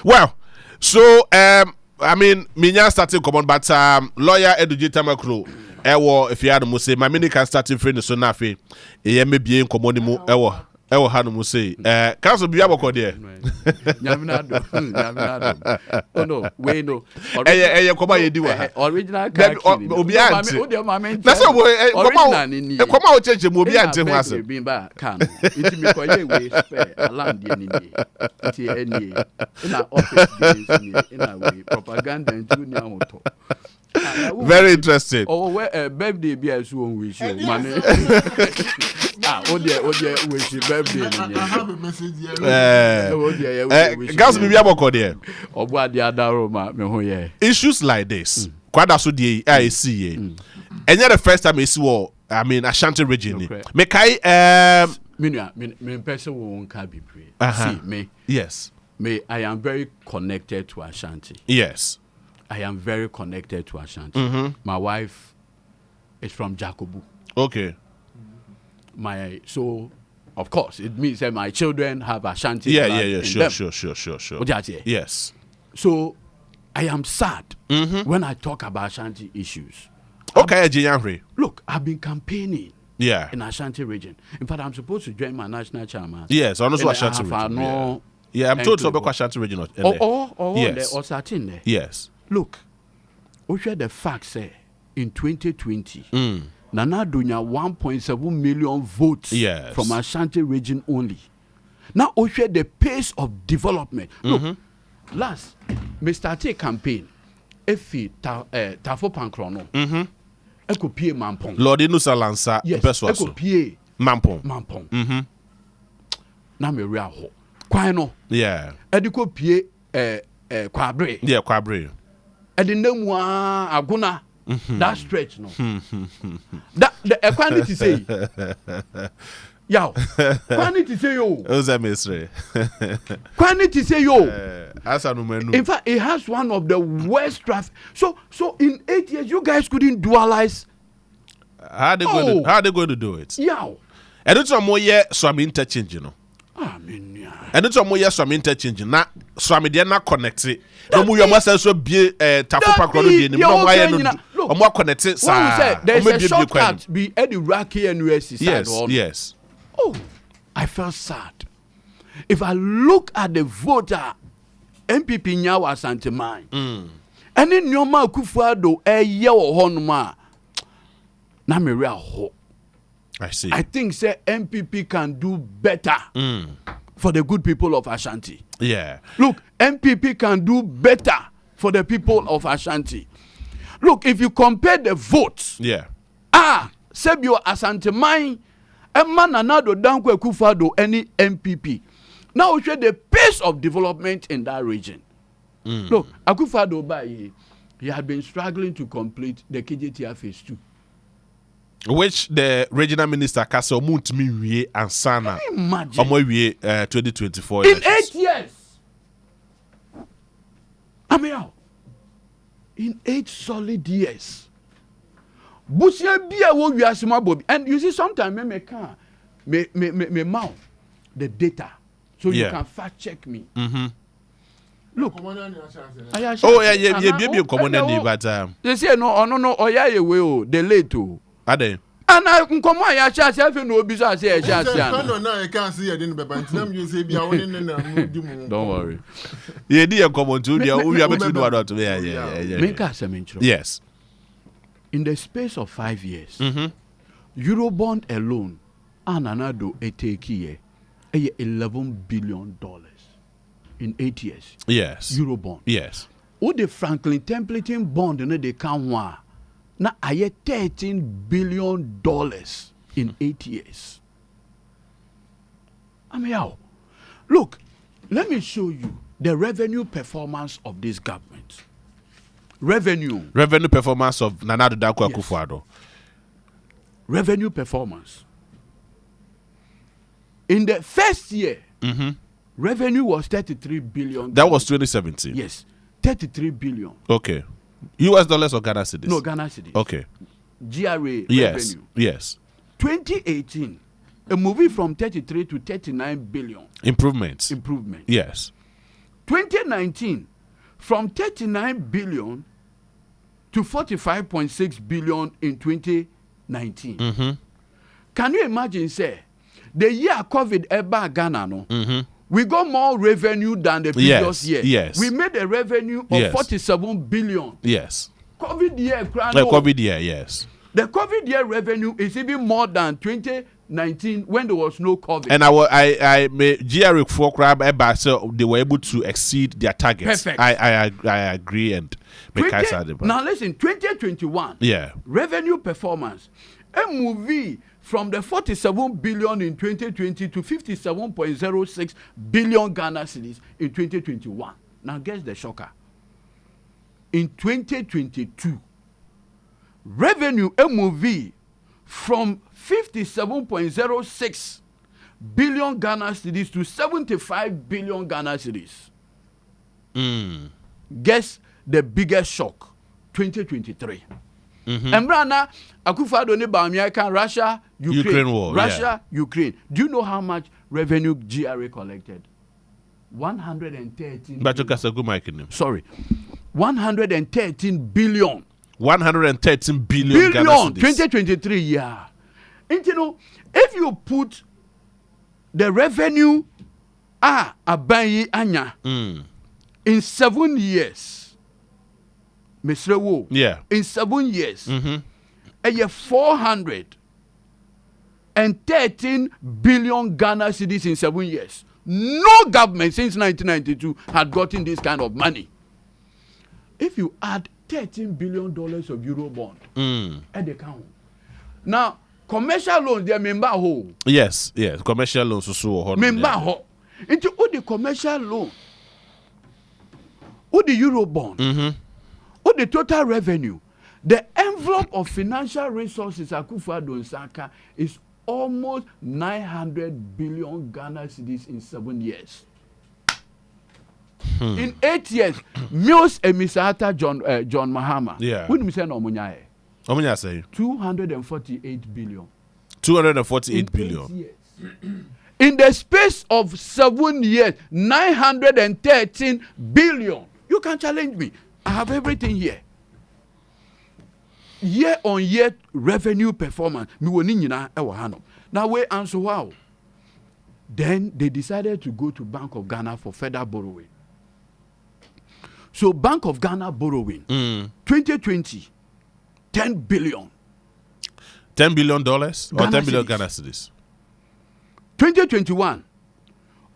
Well, so I mean, Minya starting common, but lawyer Eduje Tamakro, if you had to say, my mini can start in friend so nafi, may be in common ewo hanu say council be aboko there nyamnado oh no we no koma ye di wa original car obi ante na so koma o change mo obi ante ho ase bi ba kan it me ko ye we spare alarm dey ni it any na office days ni na we propaganda ntu ni ahoto. Very interesting. Oh, where birthday be as one wish you, man. Oh dear, wish you birthday. I have a message here. Oh dear, guys, be aboko there. Obo ade adaro ma me ho ye. Issues like this, kwada so dey I see. And the first time I see what I mean Ashanti region. Me kai me person won ka be pray. See me. Yes. Me I am very connected to Ashanti. Yes. I am very connected to Ashanti. My wife is from Jacobu. Okay. So of course it means that my children have Ashanti. Yeah. Sure. Yes. So I am sad when I talk about Ashanti issues. Okay, look, I've been campaigning. Yeah. In Ashanti region. In fact, I'm supposed to join my national chairman. Yes, honestly, Ashanti region. Yeah, I'm told to be Ashanti region. Yes. Or certain there. Yes. Look, we share the fact say in 2020, Nana Dunya 1.7 million votes from Ashanti region only. Now we share the pace of development. Look, last me started campaign. Efi Tafo Pankrono. Eko pie Mampong. Lord Inusa Lansa. Yes. Eko pie Mampong. Na me rea ho. Kwan no. Yeah. Ediko pie Kwabre. Yeah, Kwabre. Edinamwa Aguna. That stretch no. That the quantity say. Yo. Quantity say yo. Oza mesre. Quantity say yo. Asa no menu. In fact, it has one of the worst traffic. So in 8 years you guys couldn't dualize. How they going to do it? Yo. And it's a more year some interchange, you know. And it's a more year some interchange. Na some they not connected. No more you must also be Tafu Pakro no why more connected. There's a shortcut be Eddie Raki and USC. Yes. Oh, I felt sad. If I look at the voter NPP nyawa Asante mine. And in Nyoma Kufuado ye o honma. Na me rea ho. I see. I think say NPP can do better for the good people of Ashanti. Yeah. Look, NPP can do better for the people of Ashanti. Look, if you compare the votes. Yeah. Sebio Asante mine Emma Nanado Dankwe Kufado any MPP. Now we show the pace of development in that region. Look, Akufado Baye, he had been struggling to complete the KJTR phase 2. Which the regional minister Castle Muntmi and Sana imagine 2024 in 8 years. I mean, in 8 solid years. Busia bia wo wiasema bobi, and you see sometimes me mouth the data so you can fact check me. Look, baby common but they say no oya ye we o the late o ade and I nkomo aya cha se fe no obi so ase e cha ase an no e can see you beba ntinam you say bia woni na mudi mu don't worry ye di e common to dia we abetu do adot yeah me ka se me ntro. Yes, in the space of 5 years Eurobond alone ananado e take here $11 billion in 8 years. Yes. Eurobond. Yes. What the Franklin Templeton bond and they can one. Now I $13 billion in 8 years. I mean how? Look, let me show you the revenue performance of this government. Revenue performance of Nana Dankwa Akufo-Addo. Revenue performance. In the first year, revenue was $33 billion. That was 2017. Yes, $33 billion. Okay. US dollars or Ghana cedis? No, Ghana cedis. Okay. GRA revenue. Yes. 2018, a movie from 33 to 39 billion. Improvement. Improvement. Yes. 2019, from 39 billion to 45.6 billion in 2019. Mm-hmm. Can you imagine, say, the year COVID ever Ghana, no? We got more revenue than the previous year. Yes. We made a revenue of 47 billion. Yes. COVID year, COVID year, yes. The COVID year revenue is even more than 2019 when there was no COVID. And I made GRA for crab so they were able to exceed their targets. Perfect. I agree and make now listen, 2021. Yeah. Revenue performance. A movie from the 47 billion in 2020 to 57.06 billion Ghana cedis in 2021. Now guess the shocker. In 2022, revenue MOV from 57.06 billion Ghana cedis to 75 billion Ghana cedis. Guess the biggest shock, 2023. And Brana, Akufo-Addo ne Bawumia Russia, Ukraine war. Russia, yeah. Ukraine. Do you know how much revenue GRA collected? 113 billion. Sorry. 113 billion. 113 billion. 2023, yeah. And you know, if you put the revenue Abayi Anya in 7 years, Mr. Wo, yeah, in 7 years, a year 413 billion Ghana cedis in 7 years. No government since 1992 had gotten this kind of money. If you add $13 billion of Euro bond at the count. Now, commercial loans, they are member whole. Yes, commercial loans also. Member whole. Into all the commercial loan, all the Euro bond, all the total revenue, the envelope of financial resources Akufo-Addo Nsaka is almost 900 billion Ghana cedis in 7 years. In 8 years, Mills Emisata John Mahama. Yeah. What do you say no Omunya? Omunya say 248 billion. 248 billion. In the space of 7 years, 913 billion. You can challenge me. I have everything here. Year on year revenue performance. Now we answer wow. Then they decided to go to Bank of Ghana for further borrowing. So Bank of Ghana borrowing 2020 $10 billion. $10 billion or 10 billion Ghana cedis. 2021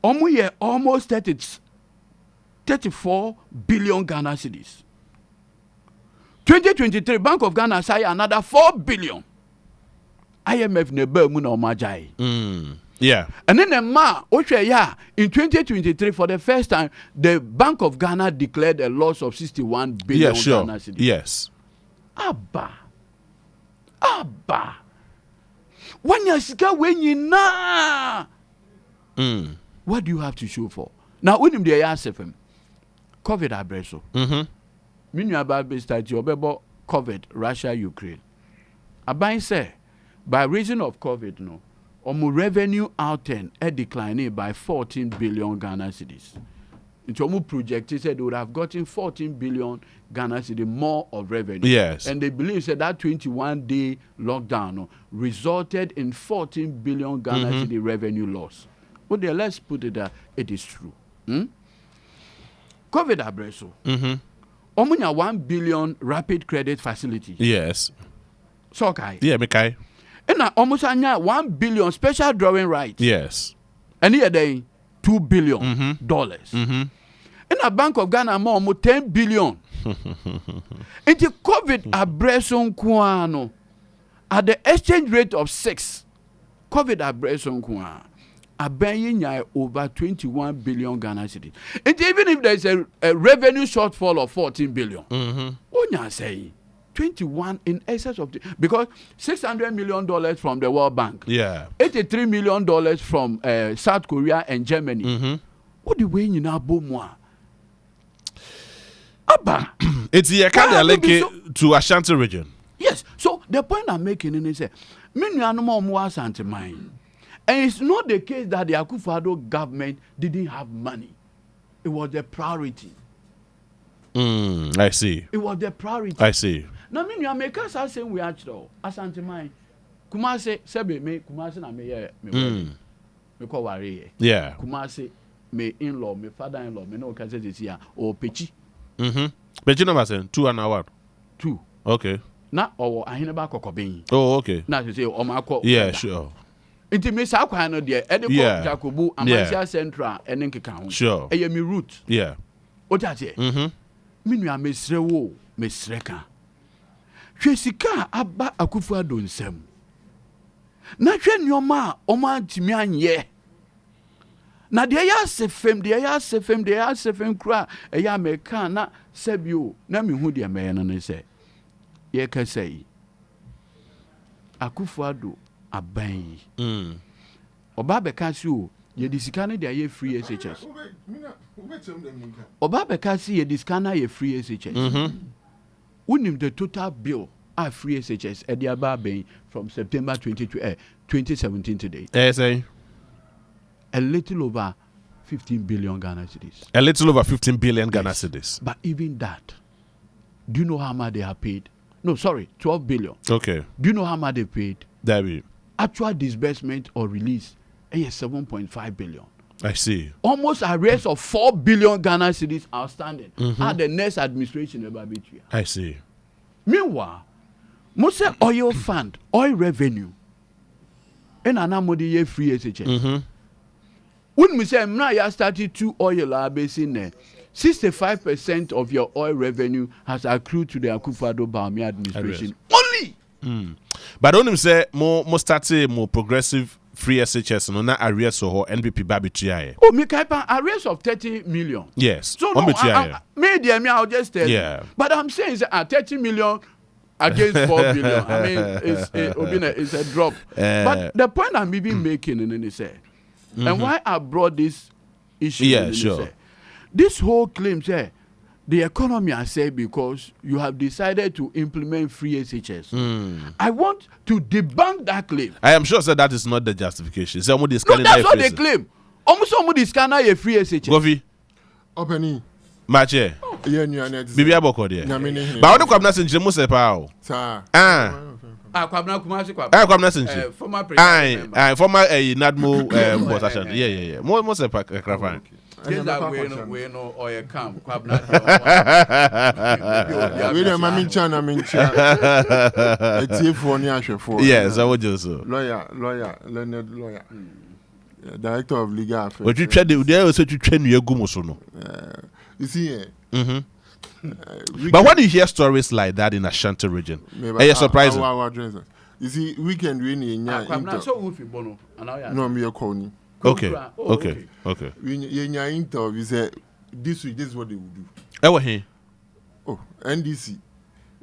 almost 34 billion Ghana cedis. 2023 Bank of Ghana say another 4 billion. IMF never mun omajai. Yeah. And then in 2023 for the first time the Bank of Ghana declared a loss of 61 billion Ghana cedis. Yes. Abba. When you sika when you na. What do you have to show for? Now when him dey ask him COVID abreso. Minu about start your COVID Russia Ukraine. Abai say by reason of COVID no revenue out declining by 14 billion Ghana cedis. Into projected said they would have gotten 14 billion Ghana cedis more of revenue. Yes. And they believe said that 21-day lockdown resulted in 14 billion Ghana cedis revenue loss. But there, let's put it that it is true. COVID abreso. Omunya 1 billion rapid credit facility. Yes. So okay. Yeah, Mekai. And almost 1 billion special drawing rights. Yes. And here they $2 billion dollars. In a Bank of Ghana more 10 billion. Into COVID abreson kuano at the exchange rate of 6. COVID abreson kuano. Abaying over 21 billion Ghana cedis. And even if there is a revenue shortfall of 14 billion, Onya say 21 in excess of because $600 million from the World Bank, $83 million from South Korea and Germany. What do we now bomwa? Abba, it's the kind of link to Ashanti region. Yes. So the point I'm making is that many animal more Ashanti mine. And it's not the case that the Akufo-Addo government didn't have money. it was the priority. I see. It was the priority. I see. Now, me, you make us say we actually Ashanti mine. Kumase sebe me Kumase na me me ko worry. Yeah. Kumase me in-law, me father-in-law, me no can say this here or Pechi. Pechi number 2 and what? 2. Okay. Na or ahine ba kokobin. Oh, okay. Na to say o ma ko. Yeah, sure. Inti me sa kwa no de e de ko Jacobu Amasia Central ene nkeka ho. Sure. E me route. Yeah. O ta se. Me nua mesre wo, mesre ka. Hwe sika aba Akufo Addo nsam. Na hwe nyoma o ma ntimi anye. Na de ya sefem kura e ya meka na sebio na me hu de me no se. Ye ka sei. Akufo Addo aban yi. Oba beka si o ye disika ne de ye free SHS. Oba beka si ye disika na ye free SHS. Unim the total bill are free SHS at the Ababe from September 2017 today. Say A little over 15 billion Ghana cedis. A little over 15 billion Ghana cedis. But even that, do you know how much they have paid? No, sorry, 12 billion. Okay. Do you know how much they paid? David. Actual disbursement or release is 7.5 billion. I see. Almost arrears of 4 billion Ghana cedis outstanding. At the next administration of Babitria. I see. Meanwhile, most oil fund, oil revenue, and anamodi ye free SHS. When we say now started to oil basin, 65% of your oil revenue has accrued to the Akufo Addo Bawumia administration. Only. But don't say more started more progressive free SHS no na arrears or NPP Babitria. Oh, me kaipa arrears of 30 million. Yes. So no, me I'll just tell you. But I'm saying 30 million against 4 billion. I mean, it's a drop. But the point I'm even making, and they say, and why I brought this issue. Yeah, sure. This whole claim, say, the economy, I say, because you have decided to implement free SHS. I want to debunk that claim. I am sure that is not the justification. No, that's what they claim. Almost somebody scanner a free SHS. Govi. Opening. Mache. Bibi aboko there. But what kwabna senje mo se pa o. Sir. Kwabna Kumasi kwabna. Kwabna senje. Former president. Former Nadmo boss Ashanti. Yeah. Mo se pa krafa. Yes, that we know or a camp. Kwabna. We dey mami chan Eti for ni ahwefo. Yes, I would do so. Lawyer, learned lawyer. Director of Legal Affairs. But you try they also to train you egu mo so no. You see, but when you hear stories like that in Ashanti region, it's surprising. You see, weekend we need no me call me. Okay. We interview say this week this is what they will do. Oh, NDC,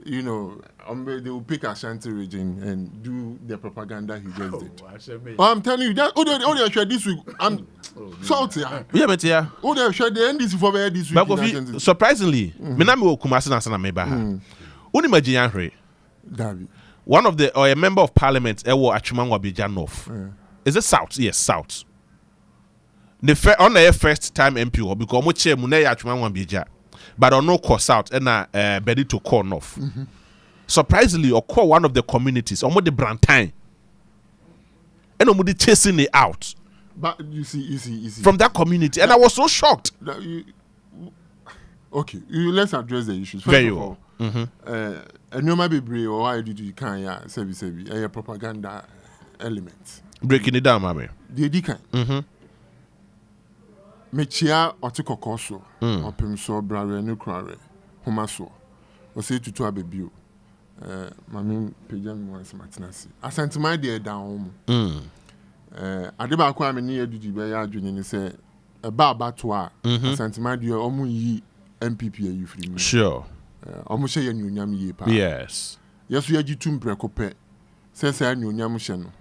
you know, they will pick Ashanti region and do the propaganda he just did. I'm telling you that. Oh, they share this week. I'm salty. Yeah, but yeah. Oh, they share the NDC for this week. But surprisingly, me na me wo Kumasi na sana me ba. Uni majiyan hwe. David. One of the or a member of parliament ewo Achumanwa Bija North. Is it South? Yes, South. The on the first time MP because mo chair mu na ya Achumanwa Bija. But on no course South and ready to call North. Surprisingly, or call one of the communities, or the Brantine, and almost chasing it out. But you see, from that community, and I was so shocked. Okay, let's address the issues. First very well. And you might be brave or why did you can a propaganda element. Breaking it down, mommy. The decan. Mechia otikokoso, opimso, brave, no crare, homaso, or say to a baby. Mami Pigeon was Martinasi. Asante my dear down. Adeba kwa me near duty by Adrian say about Batwa. Asante my dear Omu ye NPP you free me. Sure. Almost say you nyam ye pa. Yes. Yes, we are you tum precope. Says I knew nyam sheno.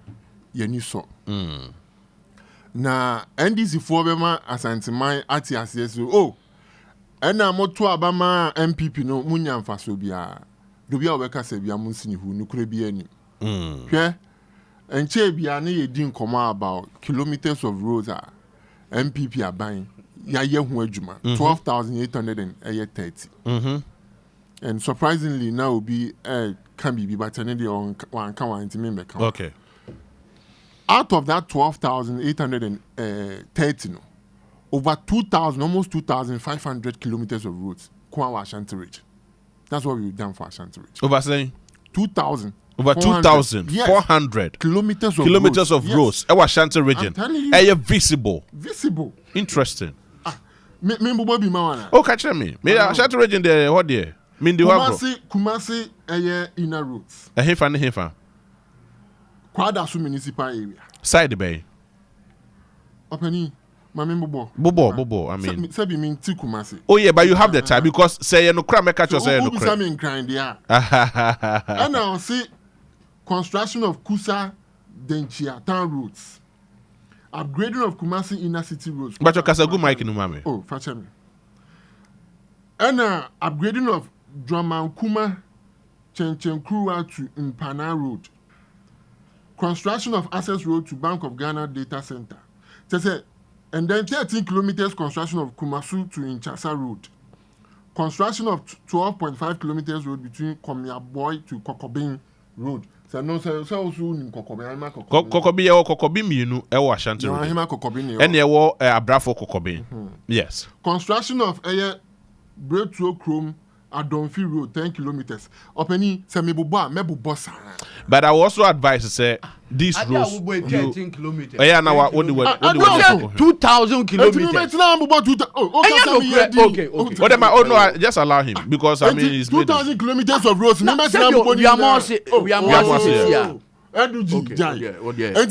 Ye ni so. Na NDC for bema Asante my ati asyesu. Oh. Ena moto abama MPP no munyam faso bia. Dobia weka se bia munsini hu nukure bia ani. Hwe enche bia na ye din koma about kilometers of roads MPP aban ya ye hu adwuma 12,830 and surprisingly now will be can be but any on one can one me Okay. Out of that 12,830 no, over 2,000 almost 2,500 kilometers of roads Kwa Ashanti region. That's what we've done for Ashanti region. Over saying 2,000 over 2,400 kilometers of roads. Our Ashanti region. Are visible? Visible. Interesting. Me be mawana. Oh, catch me. Me Ashanti region there. What there? Kumasi inner roads. A hefa. Kwadasu municipal area. Side bay. Openi. Bobo. I mean, Sebi mean Kumasi. Oh yeah, but you have the time because say no crime catch us say no crime. And I'll see construction of Kusa Denchia town roads. Upgrading of Kumasi inner city roads. But your Kasagu Mike no mame. Oh, fetch me. And upgrading of Dramankuma Chenchenkura to Impana Road. Construction of access road to Bank of Ghana data center. And then 13 kilometers construction of Kumasu to Inchasa Road. Construction of 12.5 kilometers road between Komia Boy to Kokobin Road. So no, so also in Kokobin. Kokobin mienu ewo Ashanti Road. And ewo Abrafo Kokobin. Yes. Construction of Breakthrough Chrome Adonfi Road 10 kilometers. Openi se mebu bossa. But I also advise to say these roads. 13 kilometers. Yeah, now what do 2,000 kilometers. Okay. What am I? Oh no, just allow him because I mean he's 2,000 kilometers of roads. We are more here. And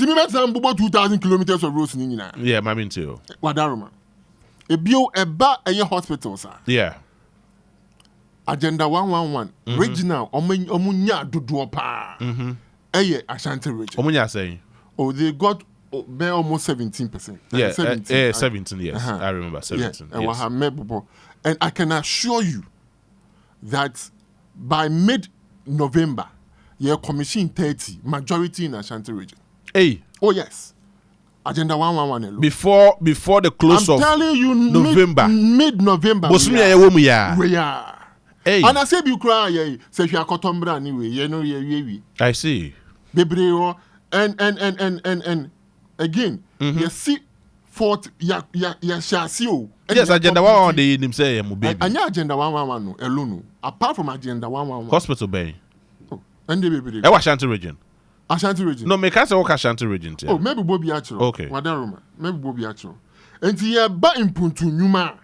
me met some 2,000 kilometers of roads. Yeah, my mean too. Wadaruma. Eba hospital, sir. Yeah. Agenda 111 regional omunya dodo pa. Ashanti region. Omunya saying. Oh, they got almost 17%. Yeah, 17. Yes, I remember 17. Yes. And I can assure you that by mid-November, your commission 30 majority in Ashanti region. Hey. Oh yes. Agenda 111 before the close of November. Mid-November. We are. Hey. And I say you cry, say you are cotombra anyway, I see. Bebreo and again, you see fort ya shasio. Yes, agenda 111 they him say mu baby. Anya agenda 111 alone. Apart from agenda 111. Hospital bay. Oh, and the baby. Ashanti region. Ashanti region. No, me can say what Ashanti region. Oh, maybe Bobby Achro. Okay. Wadaruma. Maybe Bobby Achro. And here ba impuntu nyuma.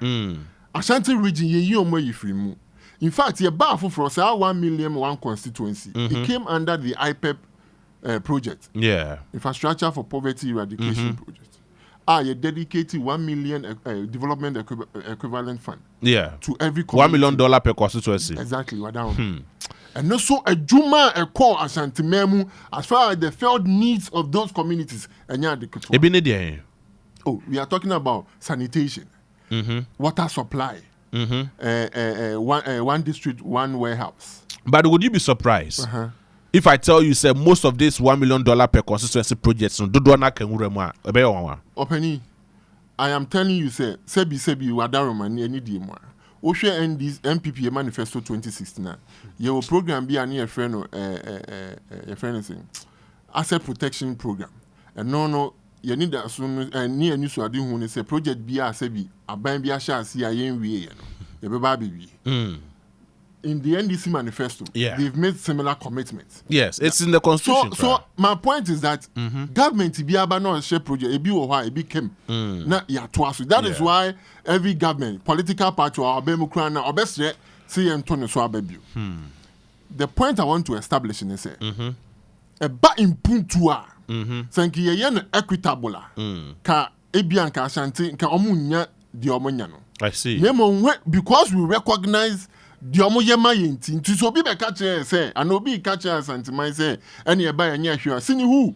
Ashanti region ye omo yifrimu. In fact, ye ba for say 1 million one constituency. It came under the IPEP project. Yeah. Infrastructure for Poverty Eradication project. You dedicated 1 million development equivalent fund. Yeah. To every community. $1 million per constituency. Exactly. And also a Juma a call Ashanti Memu as far as the felt needs of those communities. Oh, we are talking about sanitation, water supply, one district, one warehouse. But would you be surprised if I tell you, say, most of this $1 million per constituency projects Openi, I am telling you, say, Sebi, Wadaroma, any DMR. Oshe NPP manifesto 2016. Your program be a near friend asset protection program. And no, you need that soon near news to do when say project be a sebi a bang be a shall see a yen way. In the NDC manifesto, they've made similar commitments. Yes, it's in the constitution. So my point is that government be able to share project, it be why it became that is why every government, political party or Bemukran or best see Antonio Swabebu. The point I want to establish in is a ba impuntua. Thank you, yen equitable. Ka Ebian ka Ashanti ka omunya di omonyano. I see. Because we recognize the omoyema yenti nti so bi be catch say and obi catch Ashanti man say any eba anya hwe sini who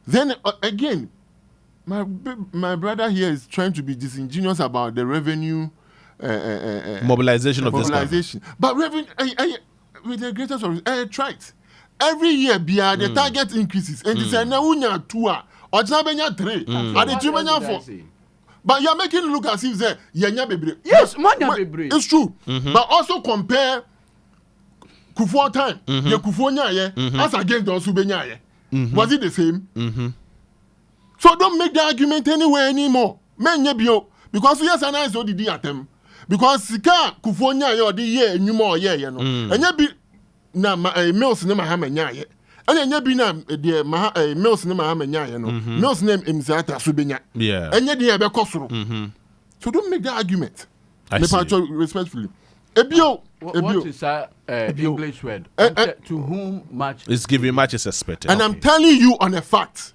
then again my brother here is trying to be disingenuous about the revenue mobilization of mobilization. But revenue with the greatest of tried every year the target increases and they say na unya 2 or benya 3 and the 2 benya 4 But you're making it look as if say yenya bebre. Yes, manya bebre. It's true. But also compare Kufuor time. Ye Kufuor nyaye as against the Osube nyaye. Was it the same? So don't make the argument anywhere anymore. Menye bio because yes and I so did atem. Because sika Kufuor nyaye or the year nyuma ye no. Enye bi na Mills ne mahama nyaye. Enye bi na the Mills ne mahama nyaye no. Mills name imsata subenya. Yeah. Enye de be kosoro. So don't make that argument. I see. Respectfully. Ebio. What is that English word? To whom much is giving much is expected. And I'm telling you on a fact.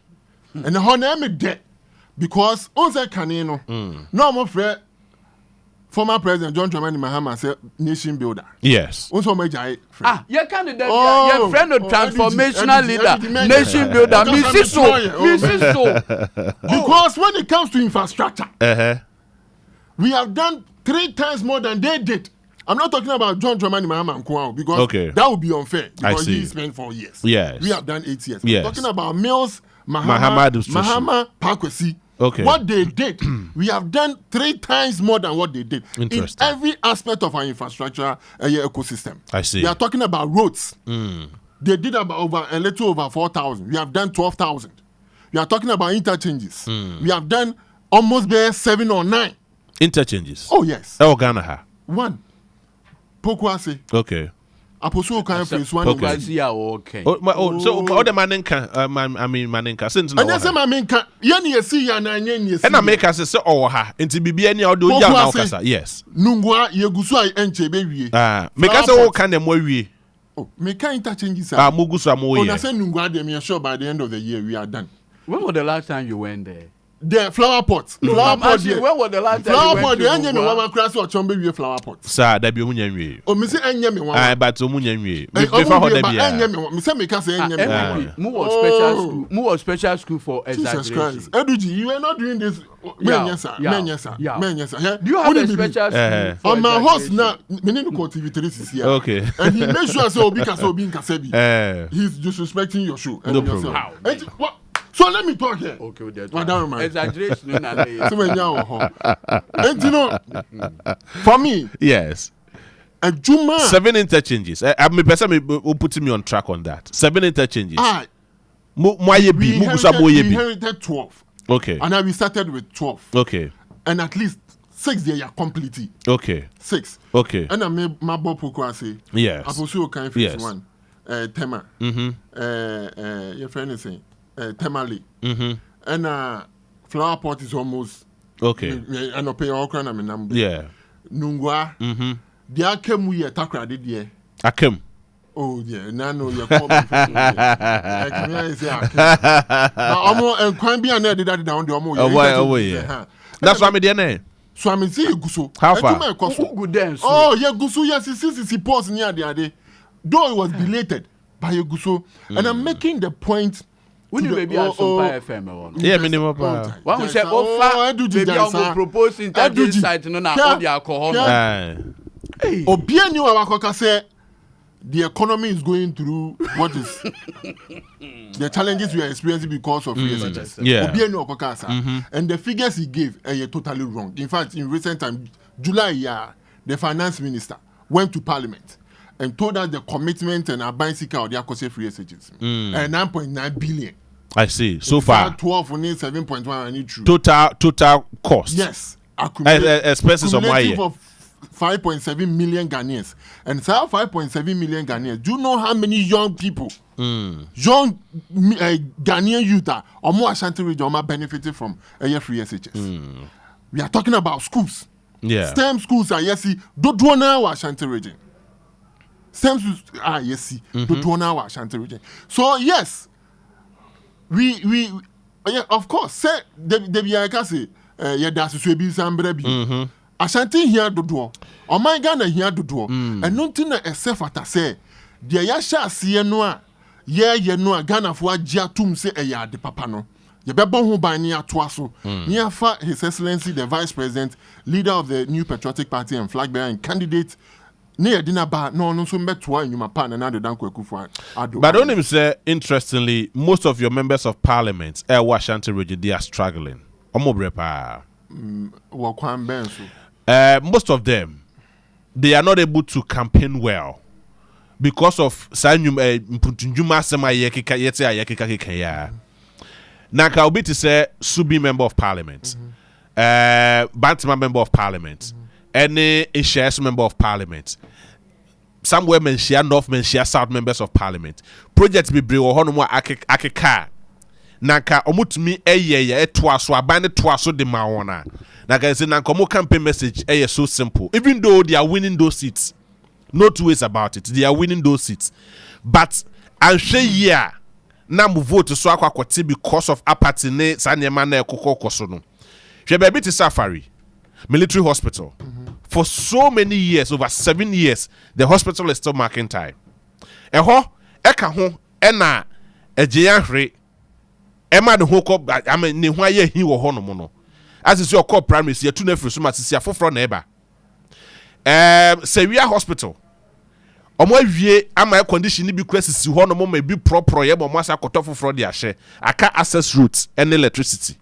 And the honor me dead. Because on that canino, no more friend. Former President John Dramani Mahama said nation builder. Yes. Also my jai. your candidate, your friend of transformational leader, nation builder, Mrs. So. Because when it comes to infrastructure, we have done 3 times more than they did. I'm not talking about John Dramani Mahama and Kwao because that would be unfair because he spent 4 years. Yes. We have done 8 years. Yes. We're talking about Mills, Mahama, Pakwesi. Okay. What they did, we have done 3 times more than what they did in every aspect of our infrastructure ecosystem. I see. We are talking about roads. They did about a little over 4,000. We have done 12,000. We are talking about interchanges. We have done almost 7 or 9 interchanges. Oh yes. Ghana. 1. Pokuase. Okay. Apostle can face 1. Okay. So all the maninka, I mean maninka. Since no. And that's my maninka. Yeni see ya na yeni see. And I make us say oh ha. Inti bibi any audio ya na okasa. Yes. Nungwa yegusu ay enche bewie. Make us all kind of wie. Oh, make interchanges. Mugusu amoye. Oh, na say nungwa dem me sure by the end of the year we are done. When was the last time you went there? The flower pot. Flower pot. When was the last time flower you pot? went The enye me wama krasi or chombe wie flower pot. Sir, that be omunya nwie. Oh, me say enye me wama. But omunya nwie. Before ho da bia. Enye me. Me say me ka say enye me. Mu was special school. Mu was special school for exaggeration. Eduji, you are not doing this. Menyesa. Do you have a special school? On my host now, me need to call TV3 here. Okay. And he made sure say obi kasa obi nkasebi. He's disrespecting your show. No problem. What? So let me talk here. Okay, that's exaggeration. And you know, for me, yes. A Juma 7 interchanges. I'm putting me on track on that. 7 interchanges. We inherited 12. Okay. And now we started with 12. Okay. And at least 6 they are completely. Okay. 6. Okay. And I made my Bawku say. Yes. Apostle can face 1. Tema. Your friend is saying. Temali. And flower pot is almost okay. And pay all kind of number. Yeah. Nungwa. The Akem we attack did yeah. Akem. Oh yeah, no, you're coming. I can say Akem. Now, and can be another that down the Omo. Oh yeah. That's why me there. So I mean, see Guso. How far? Good dance. Oh yeah, Guso. Yes, he paused near the other. Though it was belated by Guso, and I'm making the point. When you maybe have some FM, yeah, minimum. When we say offer, maybe I will propose in that site no na all the alcohol. Obienu awakoka say the economy is going through what is the challenges we are experiencing because of researchers. Yeah. Obienu awakoka and the figures he gave are totally wrong. In fact, in recent time, July, the finance minister went to Parliament and told us the commitment and abandon of the Akose free agents. 9.9 billion. I see. So far 12 on 7.1 I need true. Total cost. Yes. Expenses of my year. Of 5.7 million Ghanaians. And so 5.7 million Ghanaians. Do you know how many young people, young Ghanaian youth are more Ashanti region are benefiting from free SHS? We are talking about schools. Yeah. STEM schools are yes, don't know Ashanti region. STEM schools are yes, don't know Ashanti region. So yes, we of course say they be like say yeah that's so be sambre. Ashanti here dodo. O my Ghana here dodo. And nothing except what I say. Dia ya sha se no a ye no a Ghana fo agya tum se eya de papa no. Ye bebo ho ban ni atoa so. Ni afa His Excellency the Vice President, leader of the New Patriotic Party and flag bearer and candidate near dinner bar no so metoa nyuma pa na de danko akufo ado. But don't him say interestingly most of your members of parliament Ashanti region they are struggling. Omobrepa. Most of them, they are not able to campaign well because of Mpuntunjuma Sema Yekika Yete Ayekika ya. Naka obi to say Subi member of parliament, Bantima member of parliament, any Ishes member of parliament. Somewhere menshia North menshia South members of parliament. Project be bring or no akeka. Naka omutumi eye twaso abande twaso de maona. Naka say nanka mo campaign message so simple. Even though they are winning those seats, no two ways about it. They are winning those seats. But anhwe year na mu vote so akwakwoti because of apathy ne sanyema na ekokokoso no. Hwe baby to Safari military hospital. For so many years, over 7 years, the hospital is still marking time. Eho, eka ho, ena, ejiyanhre, ema de hoko, ni hwa ye hi wo ho no mo no. As is your core primary, you two nefru so matisi afofro na eba. Sevilla Hospital. Omo awie ama condition ni bi kwasisi ho no mo ma bi propro ye bo mo asa koto fofro de ahye. Aka access routes and electricity.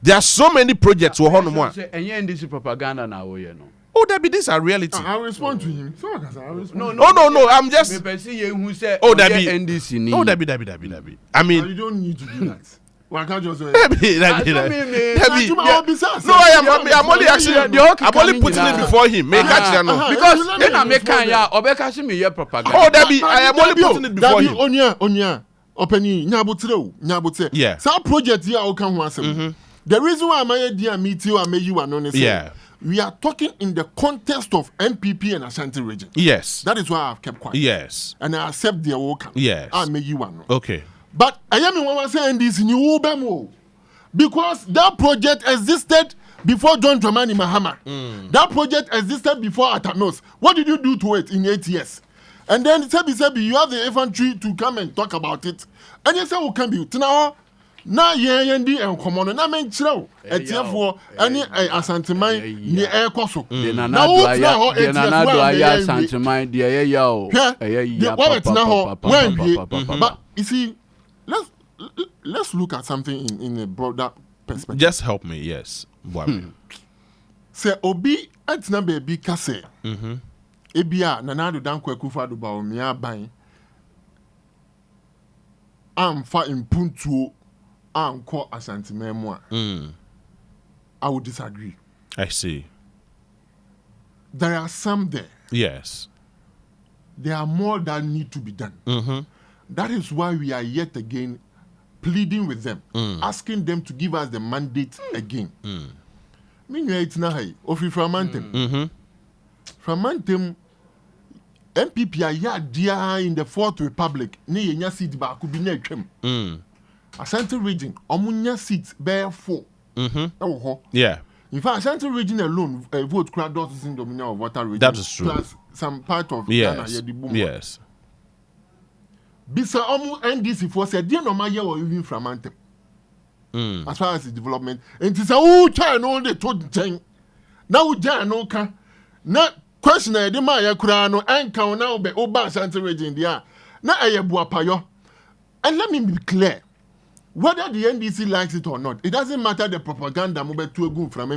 There are so many projects wo hono mo a. And this propaganda na wo ye no. Oh, that be this a reality. I respond to him. So I respond. No. I'm just. Me person ye hu say oh, that be NDC ni. Oh, that be. I mean, you don't need to do that. Why can't you just say? That be. No, I'm only actually. I'm only putting it before him. Make catch no. Because then I make kan ya obeka shi me ye propaganda. Oh, that be. I am only putting it before him. Onya. Openi nyabotre. Yeah. Some project here o kan ho asem. The reason why I'm here meet you and you are known we are talking in the context of NPP and Ashanti region. Yes. That is why I've kept quiet. Yes. And I accept their work. Yes. I make you one. Okay. But I am in one saying this in you because that project existed before John Dramani Mahama. That project existed before Atanos. What did you do to it in 8 years? And then Sebi, you have the infantry to come and talk about it. And you say, "Who can be?" Na yendi en komono na menchiro etiefo ani asanteman ni ekoso na wo tna ho asanteman de ya o ya papa but you see let's look at something in a broader perspective. Just help me. Yes. Say obi atina baby kase ebia nanado danko akufa do ba o mia ban am fa impuntuo Anko Ashanti Memwa. I would disagree. I see. There are some there. Yes. There are more that need to be done. That is why we are yet again pleading with them, asking them to give us the mandate again. Meanwhile, it's not high. Ofi Framantem. Framantem, NPP are in the Fourth Republic. Ne yenya seat ba could be near them. Ashanti region, omunya seats bear 4. Yeah. In fact, Ashanti region alone, vote crowd does in dominant of water region. That is true. Plus some part of Ghana. Yes. Bisa omu NDC for said, dear no matter or even from Antem. As far as the development, and it's a whole time all the told thing. Now, Jan no can not question the Maya Kurano and count now be Oba Ashanti region. There. Now I buapayo. And let me be clear. Whether the NDC likes it or not, it doesn't matter the propaganda from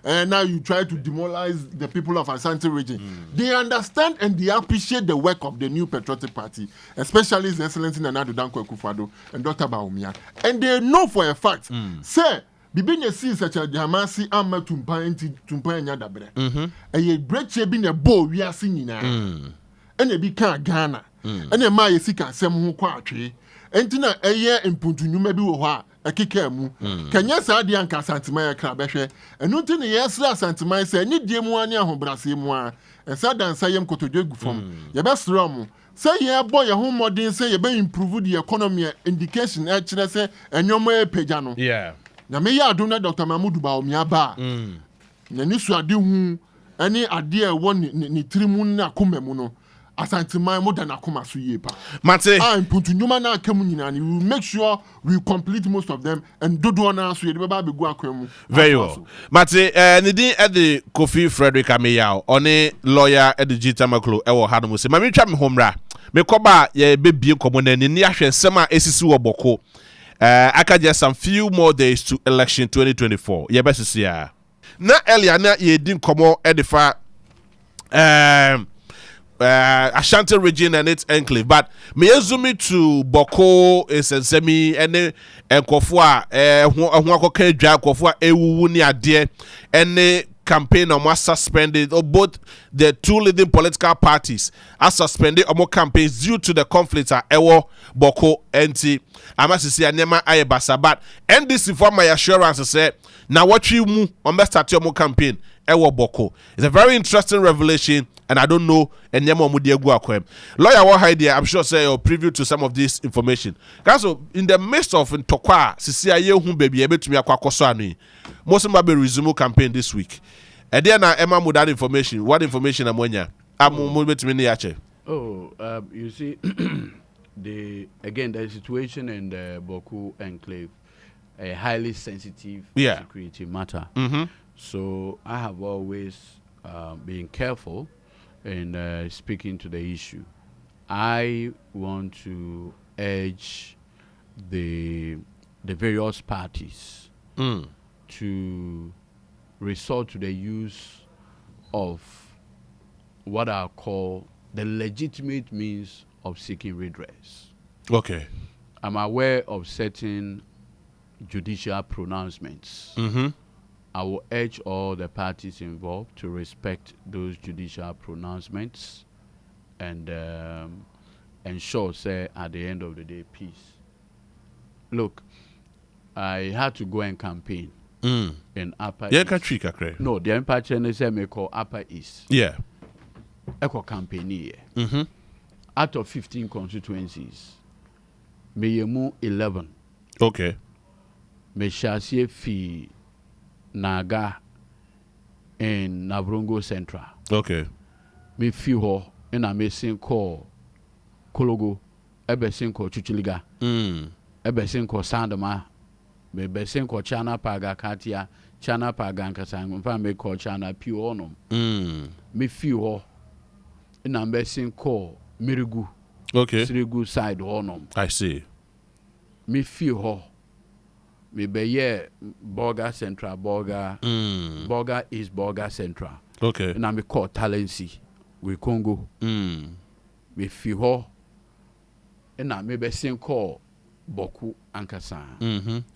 and now you try to demoralize the people of Ashanti region. They understand and they appreciate the work of the new patriotic party, especially His Excellency Nana Danko Akufo-Addo and Dr. Bawumia. And they know for a fact, say, Bibine see such a Jamasi Amma Tumpa Nyadabre. And ye break being a bow we are singing now. And a big Ghana. And a Maya Sika Semu Quatri. Entina eye impuntunyuma bi wo ho a ekeka mu kanya saa de anka santeman ya kra behwe enu nti ne yesra santeman se ni die mu ani ahobrase mu a esa dansa yem kotodwe gu fam ye be sra mu se ye boy ye ho modern se ye be improve the economy indication e kire se enyomo e pagya no na me ya adom na Dr. Mahmoud Bawumia ba na ni su ade hu ani ade e wo ni tirimu na komam no Asante my more than akoma so yepa. Mate. Impuntu nyuma na akamu nyina ni we make sure we complete most of them and dodo na so ye be ba be go akwemu. Very well. Mate nidin at the Kofi Frederick Ameyao one lawyer at the Gitamaklo e wo hanu se. Ma me twa me homra. Me koba ye bebie komo na ni ahwe nsem a esisi wo boko. I can just some few more days to election 2024. Yeah, best to see ya. Na earlier na ye didn't come on edify Ashanti region and its enclave, but me zoom to Bawku is and semi and Kofua Huako Dra Kofua Ewu ni ade any campaign or was suspended, or both the two leading political parties are suspended or more campaigns due to the conflicts at Ewo Bawku NT. I must say Anema Ayebasa, but NDC for my assurance say now what you move on best start your campaign Ewo Bawku. It's a very interesting revelation. And I don't know and Lawyer WOHO, I'm sure say your preview to some of this information. So in the midst of Tokwa, CCIA who baby able to me akwakoso most of be resume campaign this week. And then Emma with that information. What information am wenya? You see the situation in the Bawku enclave, a highly sensitive security matter. So I have always been careful in speaking to the issue. I want to urge the various parties to resort to the use of what I call the legitimate means of seeking redress. Okay. I'm aware of certain judicial pronouncements. I will urge all the parties involved to respect those judicial pronouncements and ensure, say, at the end of the day, peace. Look, I had to go and campaign in Upper East. No, the Empire Channel said me call Upper East. Yeah. Echo campaign here. Out of 15 constituencies, me yemu 11. Okay. Me shasi fi Naga in Navrongo Central. Okay. Me fi ho in a missing call Kologo, Ebesin call Chuchiliga, Ebesin call Sandama, me besin call Chana Paga Katia, Chana Pagan Kasang, if I may call Chana Pionum. Me fi ho in a missing call Mirigu. Okay. Sirigu side honum. I see. Me fi ho. Me be ye Borga Central, Borga is Borga Central. Okay. And I'm call Talensi with Congo. Me fi ho. And I be sing call Bawku Ankasa.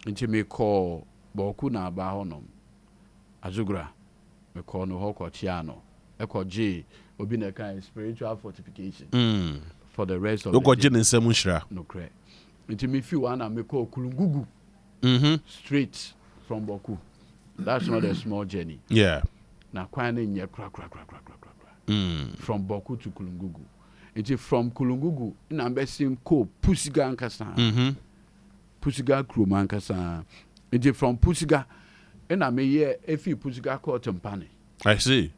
Until me call Bawku na Bahonom. Azugra. Me call no Hoko Chiano. Eko J. Obina kind spiritual fortification. For the rest of the day. No credit. Until me fi one and me call Kulungugu. Straight from Bawku. That's not a small journey. Yeah. Now, from Bawku to Kulungugu. It's from Kulungugu, in Ambesim Ko, Pusiga Ankasa. Pusiga Krumankasa. It's from Pusiga, and I may hear if you Pusiga call Tempane. I see.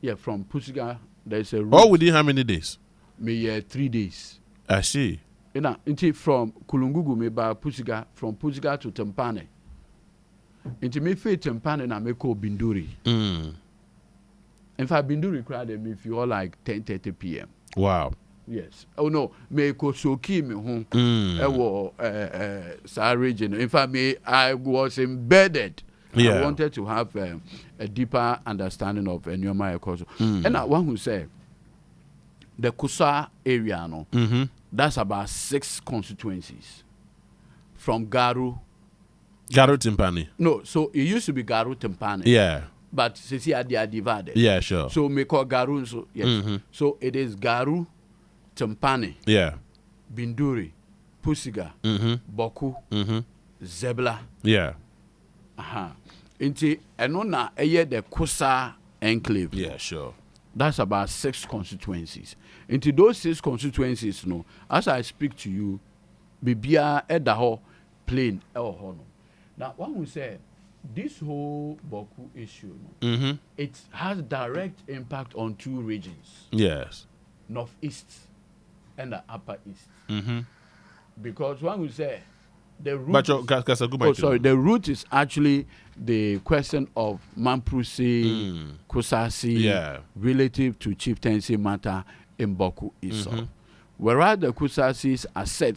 Yeah, from Pusiga, there's a route. Oh, within how many days? May 3 days. I see. Until from Kulungugu, me by Pusiga, from Pusiga to Tempane. Until me fit Tempane na me call Binduri. In fact, Binduri cried at me if you all like 10:30 p.m. Wow. Yes. Oh no, me ko soki me home. Sa region. In fact, I was embedded. Yeah. I wanted to have a deeper understanding of Onua Ekoso. And one who said the Kusa area, no. That's about 6 constituencies from Garu Timpani. No, so it used to be Garu Timpani. Yeah. But since they are divided. Yeah, sure. So we call Garu. So yes. So it is Garu, Timpani. Yeah. Binduri, Pusiga, Bawku, Zebla. Yeah. Inti enona eye the Kusa enclave. Yeah, sure. That's about 6 constituencies. Into those 6 constituencies, no, as I speak to you, Bibia Edaho plain El Now, one will say this whole Bawku issue, it has direct impact on 2 regions. Yes. Northeast and the Upper East. Because one will say the root. The root is actually the question of Mamprusi, Kusasi, relative to chieftaincy matter in Bawku itself. Whereas the Kusasis are said,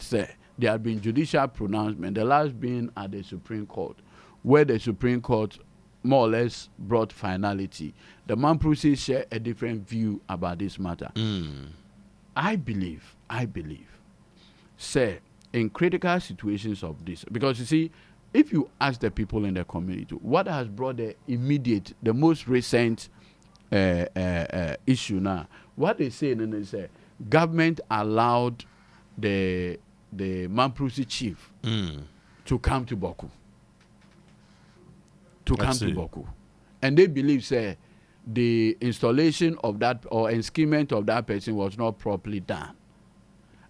there have been judicial pronouncement, the last being at the Supreme Court, where the Supreme Court more or less brought finality. The Mamproses share a different view about this matter. I believe, say, in critical situations of this, because you see, if you ask the people in the community, what has brought the immediate, the most recent issue now, what they say, and they say, government allowed the Mamprosi chief to come to Bawku. And they believe, say, the installation of that or enskinment of that person was not properly done.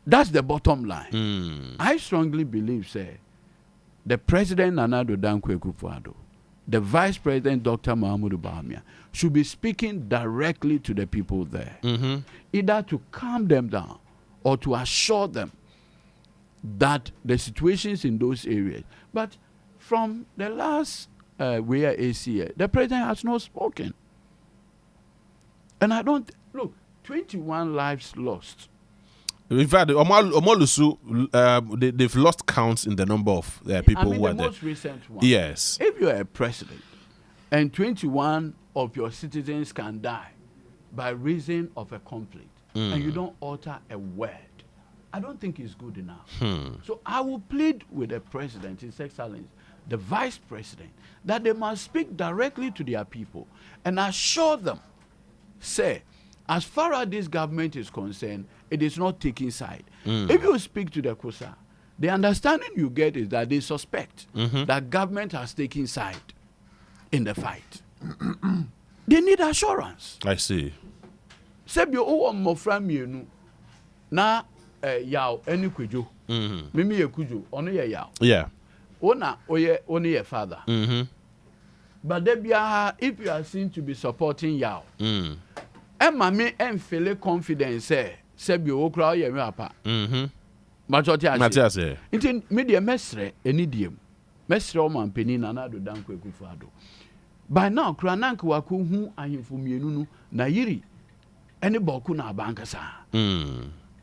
That's the bottom line. I strongly believe, say, the president Nana Addo Dankwa Akufo-Addo, the vice president Dr. Mahamudu Bawumia should be speaking directly to the people there, either to calm them down or to assure them that the situations in those areas. But from the last ACA, the president has not spoken. And I don't look, 21 lives lost. In fact, they've lost counts in the number of people who are there. The most recent one. Yes. If you're a president and 21 of your citizens can die by reason of a conflict and you don't utter a word, I don't think it's good enough. So I will plead with the president, His Excellency, the vice president, that they must speak directly to their people and assure them, say, as far as this government is concerned, it is not taking side. If you speak to the Kosa, the understanding you get is that they suspect that government has taken side in the fight. They need assurance. I see. Sebio owo mofra mienu na yaw eni kwejo. Mimi ye kujo, ono ye yaw. Yeah. Ona ye father. But if you are seen to be supporting yaw, Emma me enfele confidence sebio okra ye me apa. Matias. Inti media mesre enidiem. Mesre o mampeni Nana Addo Dankwa Akufo-Addo. By now kra nanka waku hu ahemfo mienu nu na yiri ene Bawku na abankasa.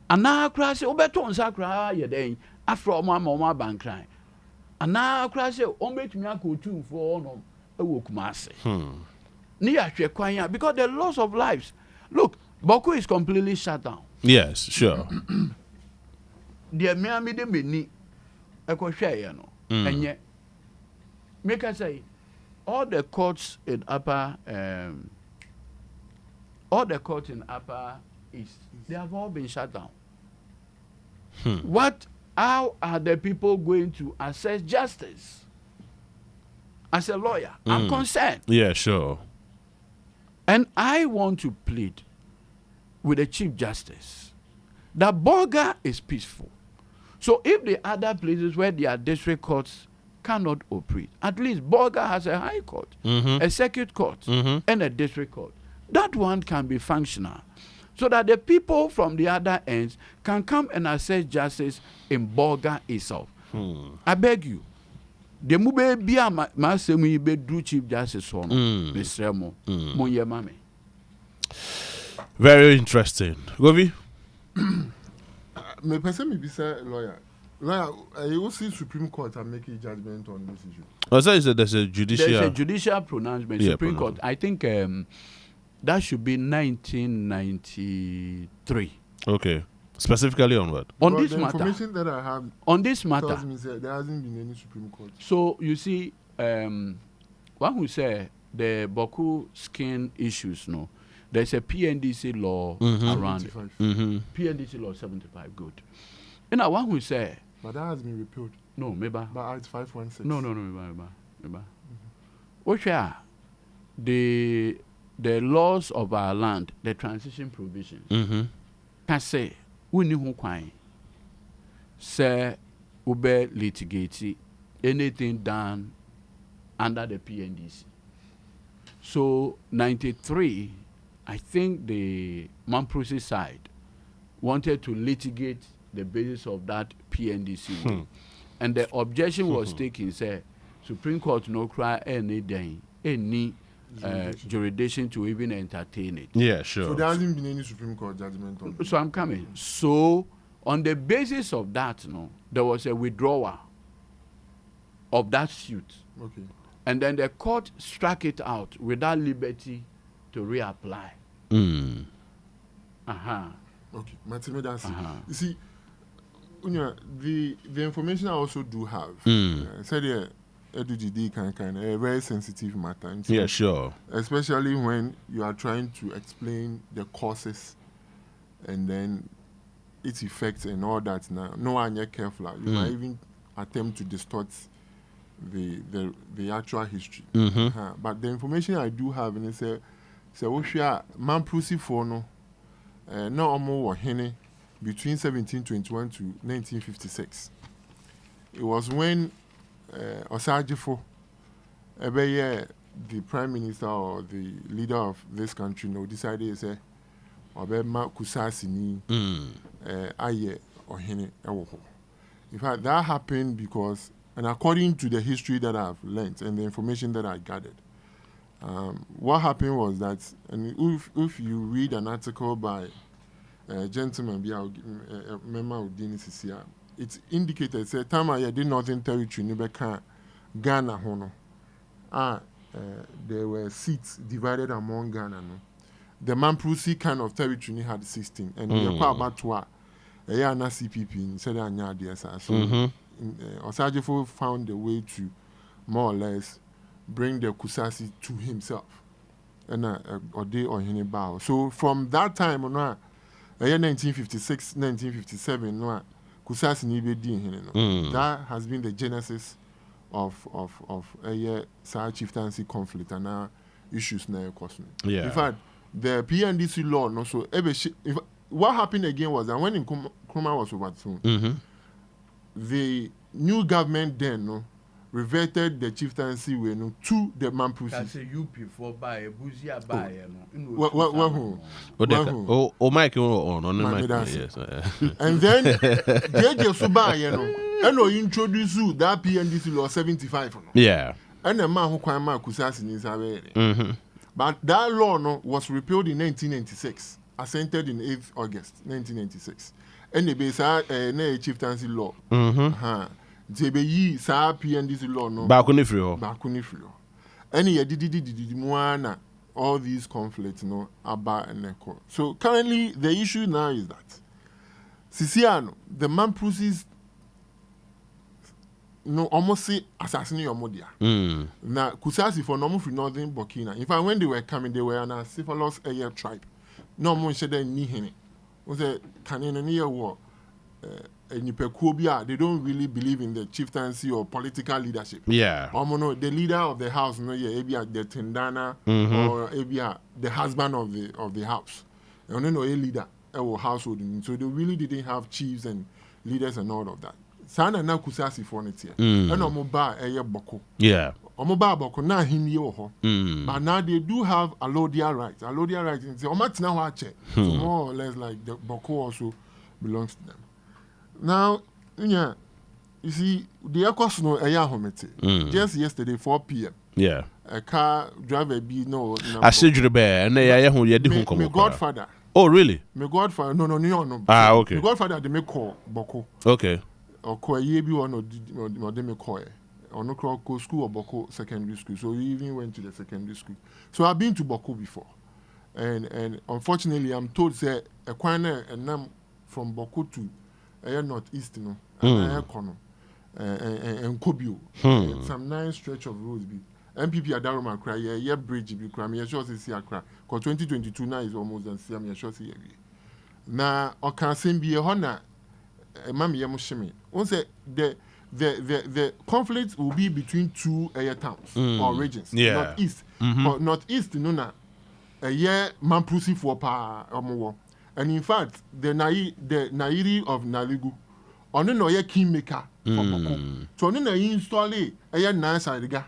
Ana kra se obeto nsa kra ye den afro o ma abankran. Ana kra se o betumi akotumfo no ewo Kumase. Ni ahwe kwan ya because the loss of lives. Look, Bawku is completely shut down. Yes, sure. The Miami de Meni Ekoshaya no. And make us say all the courts in upper East, they have all been shut down. How are the people going to assess justice? As a lawyer, I'm concerned. Yeah, sure. And I want to plead with the Chief Justice that Bolga is peaceful. So if the other places where their district courts cannot operate, at least Bolga has a high court, a circuit court, and a district court. That one can be functional. So that the people from the other ends can come and assess justice in Bolga itself. I beg you. The mube bia masemu be do Chief Justice on Mr. Mo Monye Mame. Very interesting. Govi? Me person me be say lawyer. You will see Supreme Court and make a judgment on this issue. Also, there's a judicial pronouncement. Supreme Court. I think that should be 1993. Okay. Specifically on what? On this the matter. Information that I have on this matter. Tells me that there hasn't been any Supreme Court. So you see, one who say the Bawku skin issues, no, there's a PNDC law around it. PNDC law 75. Good. And now one who say. But that has been repealed. No, maybe. But it's 516. No, maybe. Which are the laws of our land, the transition provisions, can say, we need who can say, ube litigate anything done under the PNDC. So, 93, I think the Mamprosi side wanted to litigate the basis of that PNDC. And the objection was taken, say, Supreme Court no cry any jurisdiction to even entertain it. Yeah, sure. So there hasn't been any Supreme Court judgment on it. So I'm coming. So On the basis of that, there was a withdrawal of that suit. Okay. And then the court struck it out without liberty to reapply. Okay, you see, the information I also do have said EduGD kind a very sensitive matter. Yeah, sure. Especially when you are trying to explain the causes and then its effects and all that. Now, no one is careful. You might even attempt to distort the actual history. But the information I do have is man proceed for no more between 1721 to 1956. It was when Osajifo, the prime minister or the leader of this country, decided to say, Obema Kusasi ni aye ohene ewoho. In fact, that happened because, and according to the history that I've learned and the information that I gathered, what happened was that, and if you read an article by a gentleman, member of DNCCR, it indicated that time I did Northern Territory, Nubeka, Ghana, Hono. There were seats divided among Ghana. No? The Mamprusi kind of territory had 16, and we are about to a CPP in Sedanya DSR. So Osajifo found a way to more or less bring the Kusasi to himself, and Ode or Hinebao. So from that time on, 1956, 1957, no, Kusasi ni be di hene. That has been the genesis of a chieftaincy conflict and now issues now. Yeah. In fact, the PNDC law no so what happened again was that when Nkrumah was overthrown, the new government then reverted the chieftaincy way to the Mampusi. That's a UP for by a Buzia by Mike yes. And then they just buy and introduce that PNDC law 75. Yeah. And the man who kwama Kusasi is aware. But that law was repealed in 1996, assented in 8th August 1996. And the base a chieftaincy law. Yi sa PNDC law no. Bakunifrio. Any did moana all these conflicts about and echo. So currently the issue now is that Sisiano, the Mamprusis almost say assassinate your modia. Now Kusasi for normal for northern Burkina. In fact, when they were coming, they were an Acephalus Ayer tribe. No more said they ni hene. Was a Canadian war. They don't really believe in the chieftaincy or political leadership. Yeah. The the of the house, the tendana or the husband of the house. A leader or household. So they really didn't have chiefs and leaders and all of that. Sana na Kusasi for it here. And Omoba Bawku. Yeah. Omoba Bawku na hini oho. But now they do have allodial rights. Allodial rights in Omatina Wache. So more or less like the Bawku also belongs to them. Now, you see, the Ekos no Homete. Just yesterday, 4 p.m. Yeah. A car driver be no. I said you the bear, and my godfather. Oh, really? My godfather, no. Okay. My godfather, they make call Bawku. Okay. Or call ye be one or they make call. Or no call school or Bawku secondary school. So we even went to the secondary school. So I've been to Bawku before. And unfortunately, I'm told, say, a corner and now from Bawku to northeast, and Kobio. Some nice stretch of roads. NPP Adaroma cry, bridge be cry, me sure see a cry. Because 2022 now is almost done, see me sure see. Now, or can same be a honor, Mammy Yamushimi. Once the conflict will be between two towns or regions. Yeah. Northeast. But northeast, a year Mampusi for pa or and in fact, the Nairi of Naligu, on no kingmaker for Bawku. So on install a nice idea.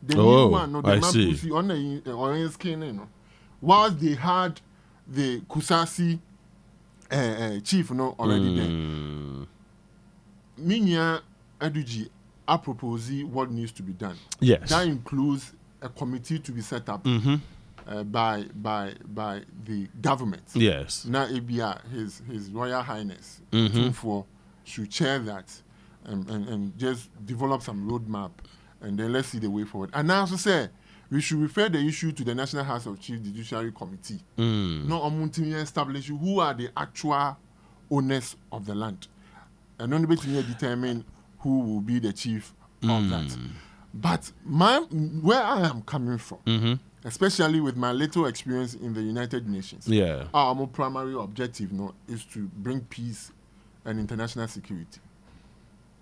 The new one, no, the Mampusi on the orange skin, whilst they had the Kusasi chief already there. Minya Aduji, I propose what needs to be done. Yes. That includes a committee to be set up by the government. Yes. Now, His Royal Highness should chair that and just develop some roadmap, and then let's see the way forward. And I also say we should refer the issue to the National House of Chiefs Judiciary Committee. No, establish who are the actual owners of the land, and only to determine who will be the chief of that. But where I am coming from, especially with my little experience in the United Nations, our primary objective is to bring peace and international security.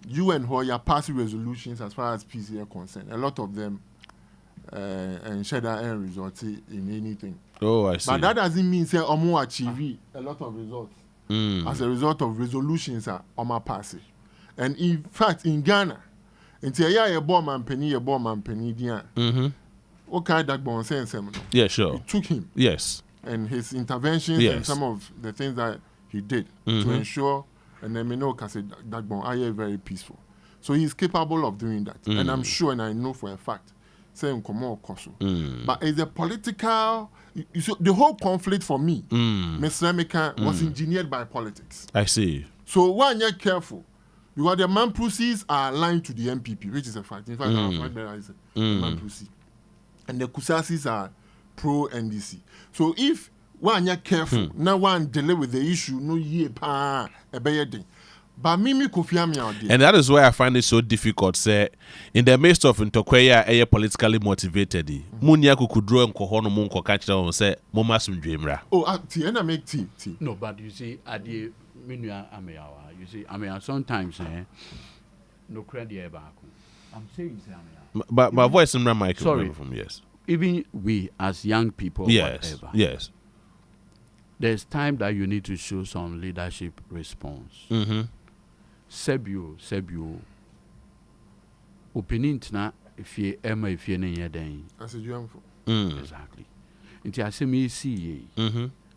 UN are passing resolutions as far as peace is concerned. A lot of them and share that end result in anything. Oh, I see. But that doesn't mean say achieve a lot of results as a result of resolutions are passing. And in fact, in Ghana, until a bomb and penny, okay, that bomb sense. Yeah, sure. It took him. Yes. And his interventions and some of the things that he did to ensure, and then that bomb are very peaceful. So he's capable of doing that. And I'm sure, and I know for a fact, saying but it's a political. The whole conflict for me, Mr. Emeka, was engineered by politics. I see. So when you're careful, because the Mampusis are aligned to the NPP, which is a fact. In fact, I is the Mampusi. And the Kusasis are pro-NDC. So if when you're careful, now one delay with the issue, no ye pa a bayading. But Mimi Kofiami out there. And that is why I find it so difficult, say, in the midst of Ntokweya a politically motivated, Munya could draw and Kohono Munko catch down and say, Momasum Dreamra. Oh, Tiana make tea. No, but you see, at the Minya Ameawa, you see, I mean, sometimes, no credit back. I'm saying, but my voice in my mic. Sorry. From yes. Even we as young people, whatever. Yes. There's time that you need to show some leadership response. Sebio. Opinion na if you Emma if you near then. As a jump. Exactly. Until I say me see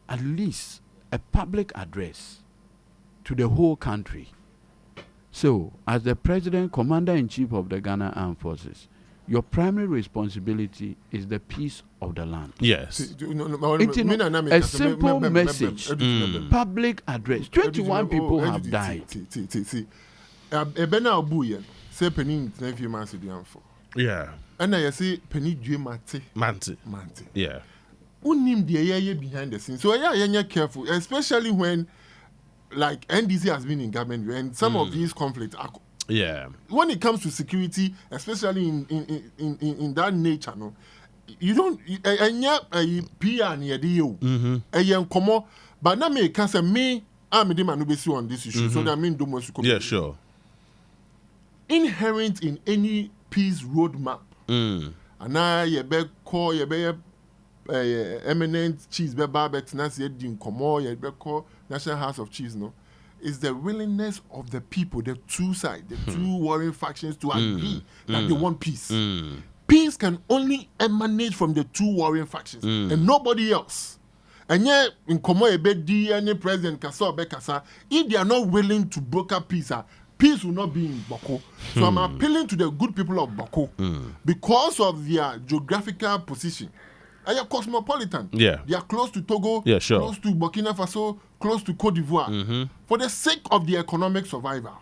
at least a public address to the whole country. So, as the President, Commander-in-Chief of the Ghana Armed Forces, your primary responsibility is the peace of the land. Yes. A simple message, public address. 21 people have died. Yeah. And I say, Penny Mante. Yeah. Behind the scenes. So, yeah, careful, especially when, like, NDC has been in government and some of these conflicts are. Yeah. When it comes to security, especially in that nature, no, you don't. PR near the but now me can say me. I'm the man who be on this issue. So that mean do most. Yeah, sure. Inherent in any peace roadmap. And now you be call you be eminent chiefs be barbet Nancy Edin Komo you be call National House of Chiefs no. Is the willingness of the people, the two sides, the two warring factions to agree that they want peace. Peace can only emanate from the two warring factions and nobody else. And yet, in Komo Ebedi, any president, Kasa or Bekasa, if they are not willing to broker peace, peace will not be in Bawku. So I'm appealing to the good people of Bawku because of their geographical position. They are cosmopolitan. Yeah. They are close to Togo, close to Burkina Faso, close to Cote d'Ivoire. For the sake of their economic survival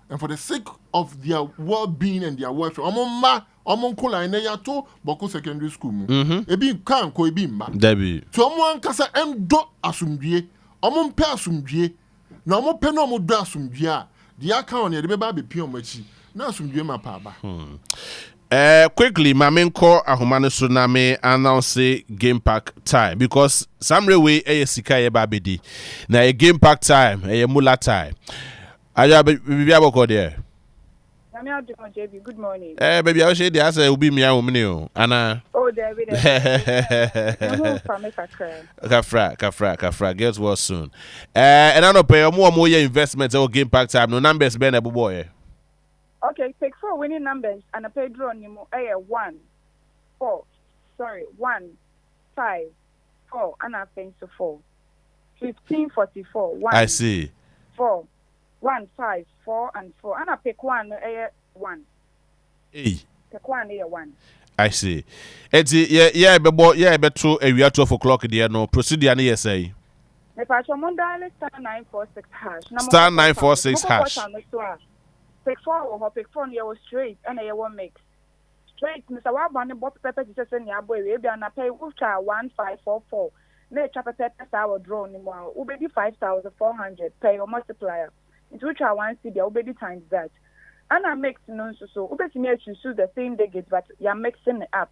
and for the sake of their well-being and their welfare, Omonkola and Yato Bawku Secondary School. Ebi kan ko ebi mba. Debbie. So Omo ankasa endo asumdue. Omo mpe asumdue. Na omo pe no omo do asumdue a. Di aka on ye de beba be pia omo achi. Na asumdue ma pa ba. Quickly, Mamenko Ahumane Tsunami announce game pack time because some way a sika ye babedi. Na a game pack time, a mula time. Aya baby aboko there. Good morning. Baby, I was saying the answer will be me and Anna. Oh, David. Kafra. Get well soon. And I don't pay more investments or game pack time. No numbers, Ben Abu Boy. Okay, take 4 winning numbers and a pay draw on 1, 5, 4, and I think so 4. 1544. 1. I see. 4, 1, 5, 4, and 4. And I pick 1, 1. Hey. Pick 1, 1. I see. Yeah, but to a year 12 o'clock there no procedure ni say. If I show Monday star 946 hash. Star 946 hash. 64 or pick 4 year straight and a one mix. Straight, Mr. Wabani bought pepper to send your boy, maybe and I pay Ucha 1544. May chapter pepper sour draw anymore. Ubedi 5,400 pay or multiplier. Into which I want to see the Ubedi times that. And I mix no so Ubedi me to sue the same day, but you're mixing it up.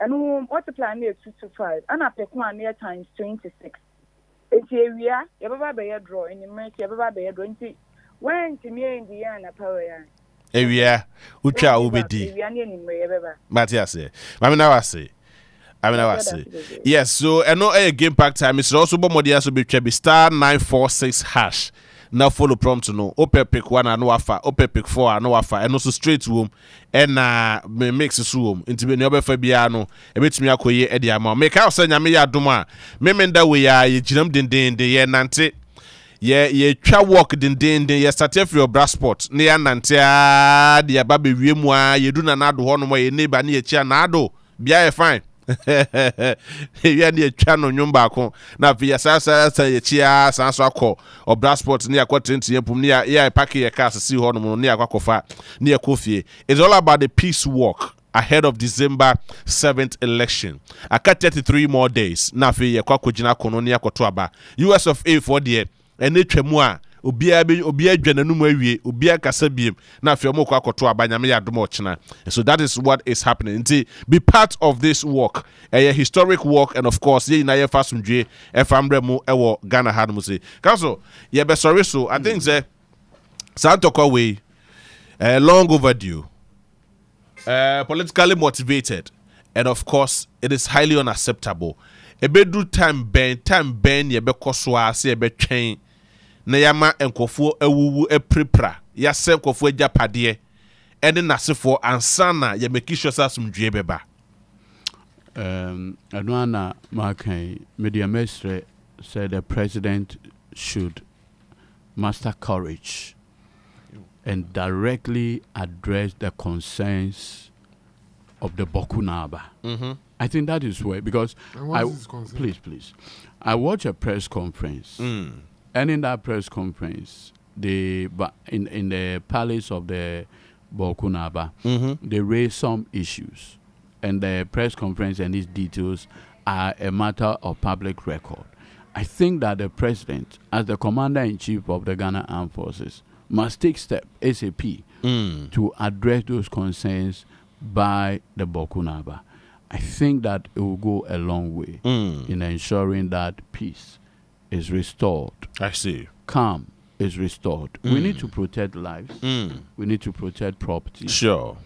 And who multiply near 2 to 5. And I pick 1 near times 26. It's area, you ever be a draw, and you make you ever be a 20. When to me in the end, a power. Area, Ucha Ubedi. Matthias, I mean, I say. Yes, so I know a game pack time. It's also Bomodia so be star 946 hash. Now follow prompt to know. Open pick 1 and no offer. Open pick 4 and no offer. And also straight to home. And mix the room. Into the never fabiano. A bit me a koye Eddie Amon. Make out send me a duma. Memenda we are ye jim din the ye nante. Ye twa walk din ye start for your brass spot. Near nante the baby wimwa ye do na nado hono ye neighbor near chia nado. Bia fine. You need a channel nyumba ko na via sasa ye chia sanso akọ obra sport near quarter near yeah pack your car see hono near kwakofa near kofie. It's all about the peace walk ahead of December 7th election. I got 33 more days na fe ye kwakojina kono near kotoaba US of A for the enetwemu a obia adwananu mu awie obia kasa biem na afia mo kwa akoto abanyame ya domo china. So that is what is happening. Be part of this walk, a historic walk, and of course ye na ye fasumdwe efambre mu ewo Ghana had mu say council ye be sorry. So I think say Santoko way long overdue, politically motivated, and of course it is highly unacceptable. Ebedu time ben ye be koswa se ye be twen na yama enkofo awuwu eprepra ya se enkofo ajapade ene nasefo ansana ya make sure asumdwe beba Anuana Markai Media Mestre said the president should master courage and directly address the concerns of the Bawku Naba. I think that is where, because please I watch a press conference. And in that press conference, in the palace of the Bawku Naba, they raised some issues. And the press conference and its details are a matter of public record. I think that the president, as the commander-in-chief of the Ghana Armed Forces, must take steps ASAP to address those concerns by the Bawku Naba. I think that it will go a long way in ensuring that peace is restored. I see. Calm is restored. We need to protect lives. We need to protect property. Sure.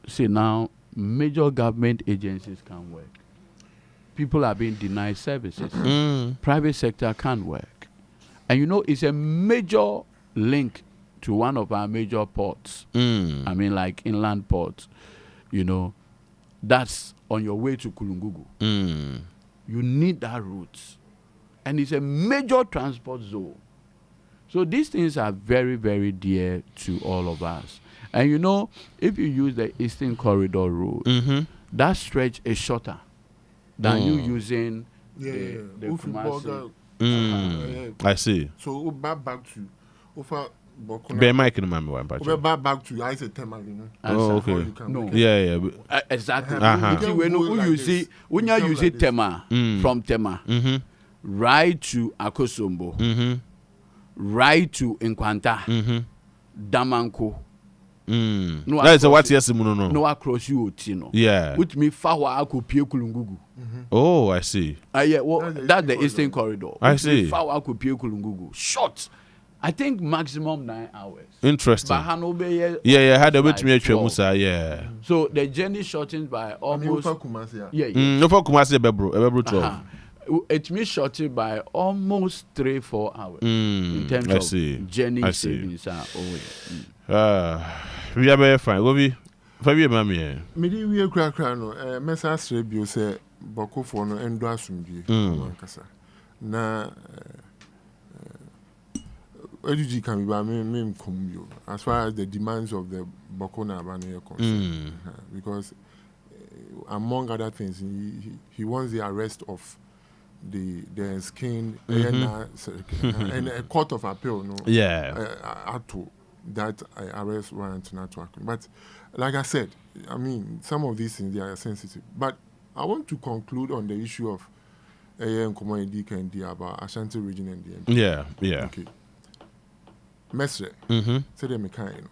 See, now, major government agencies can't work. People are being denied services. Private sector can't work. And you know, it's a major link to one of our major ports. I mean, like inland ports. You know, that's on your way to Kulungugu. You need that route. And it's a major transport zone. So these things are very, very dear to all of us. And you know, if you use the Eastern Corridor road, that stretch is shorter than you using the Kumasi. I see. So back to Ofa Bawku. Be Mike in my one patch. Back to I said Tema, you know. Oh, okay. No. Yeah. Exactly. When you use it Tema from Tema. Right to Akosombo, right to Nkwanta, Damanko. No, that's what yes, no across you, Tino. Yeah. With me, Fawa Ako Pie Kulungugu. Oh, I see. Yeah, well, that's the Eastern Corridor. I see. Fawa Ako Pie Kulungugu. Short. I think maximum 9 hours. Interesting. Yeah, had a bit to me Musa, yeah. So the journey shortened by almost. Yeah. No for Kumasi Ebebru 12. It means shortened by almost 3-4 hours in terms of journey savings. We are very fine. Go be. Fabi mami. Medi we kra no. Mesa Srebio say Bawku for no endo asumdie. Kasa. Na EDG can be by me as far as the demands of the Bawku Naba are concerned. Because among other things, he wants the arrest of the skin and a court of appeal. No, to that arrest warrant not to happen. But like I said, I mean, some of these things they are sensitive. But I want to conclude on the issue of Nkomo Kendi about Ashanti region and the NPP. Yeah. Okay. Mesre, say the mechanic.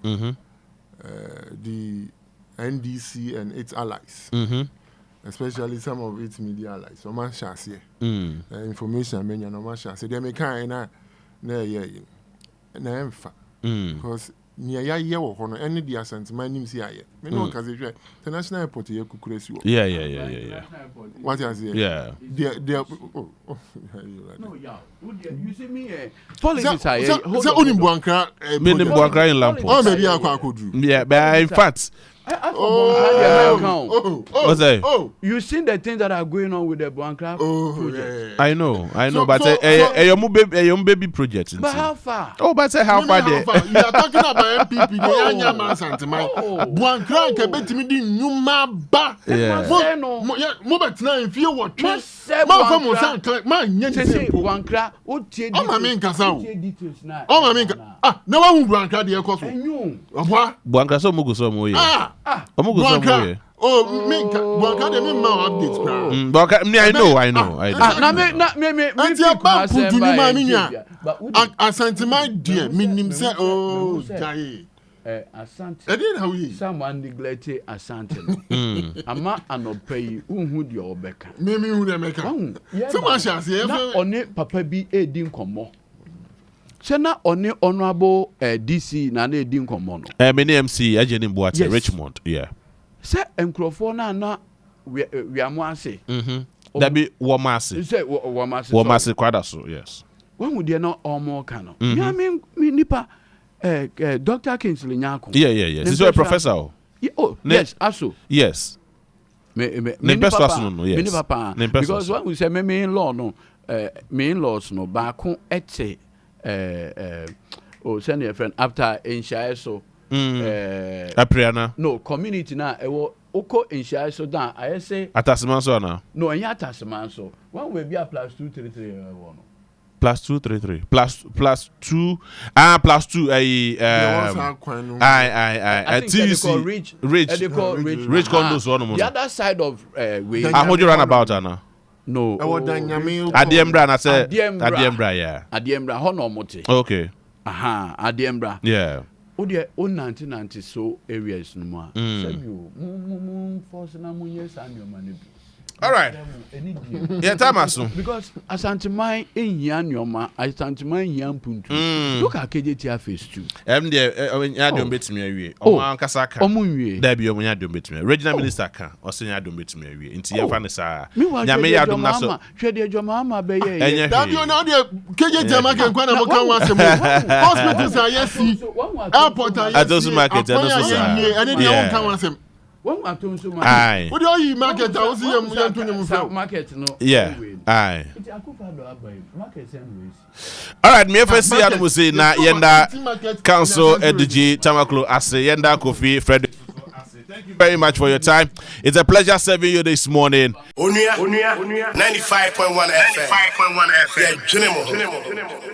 The NDC and its allies, especially some of its media allies. So man shall say information many no man shall say they mechanic na because near ya or any the Ashanti my name see aye. Me no cause the national airport here kukuresi. Yeah. What you say? Yeah. No, you see me politics are so only Buankra me Buankra in Lampo. Oh maybe I could do. Yeah, but in fact you seen the things that are going on with the Buankra project? I know, but a baby project. But how far? Oh, but how far there? You are talking about MPP, the Anya man Santima. Buankra can bet me the Numa ba. Mobet now if you watch. Man, Buankra, oh, my main Casao. Oh, my main. No one Buankra the Ecoso. Buankra so Muguso Moye. Buankra. Oh, Buankra the main updates. I know. Asante dear, meaning say, oh, Jai. Asante. Someone neglected Asante. Ama anope who the obeka. Mimi who the maker. Someone shall say, on it, Papa be a din commo. Sena on it honorable DC Nane din commono. Many MC agent in Boate, Richmond, yeah. Say, Encrofona na we are more say. That be Wamasi. Say, Wamasi Quadaso, yes. When would you know all more cano? I mean, nipa. Dr. Kingsley Nyako. Yeah. This is a professor. Oh, yes, also. Yes. Because when we say me in law, no, me in laws, no, Bawku ete, send your friend after in so. Apriana. No, community now, Oko in so down. I say, Atasimanso now. No, and Atasimanso. One will be a +233. +233 +2 rich condos one. The other side of we how do you run about Anna? No. Adiembra na say Adiembra yeah. Adiembra hono mote. Okay. Adiembra. Yeah. O de 1990 so areas no ma. Say you force na munye sanyo manabi. All right. Yeah, Tamasu. Because Ashanti mai ehia nyoma, Ashanti mai ehia mpuntu. Look at KJT face 2. Ya don betimi awie. O ankasa ka. Omunwie. Da bi o ya don betimi. Regional minister ka, o se ya don betimi awie. Nti ye fa ne sa. Nyame ya don na so. Hwede adwoma ama be ye. Da bi o na de KJT market kwa na mo kan wasem. Hospitals are yes. Airport are yes. Adosu market no so sa. Ene de o kan wasem. One atom so much. Aye. What do you market? I was here. Market no. Yeah. Aye. Market all right, me first see Adam say na yenda council edg Tamaklo ase yenda Kofi Fred. Thank you very much for your time. It's a pleasure serving you this morning. Onua 95.1 FM. Yeah,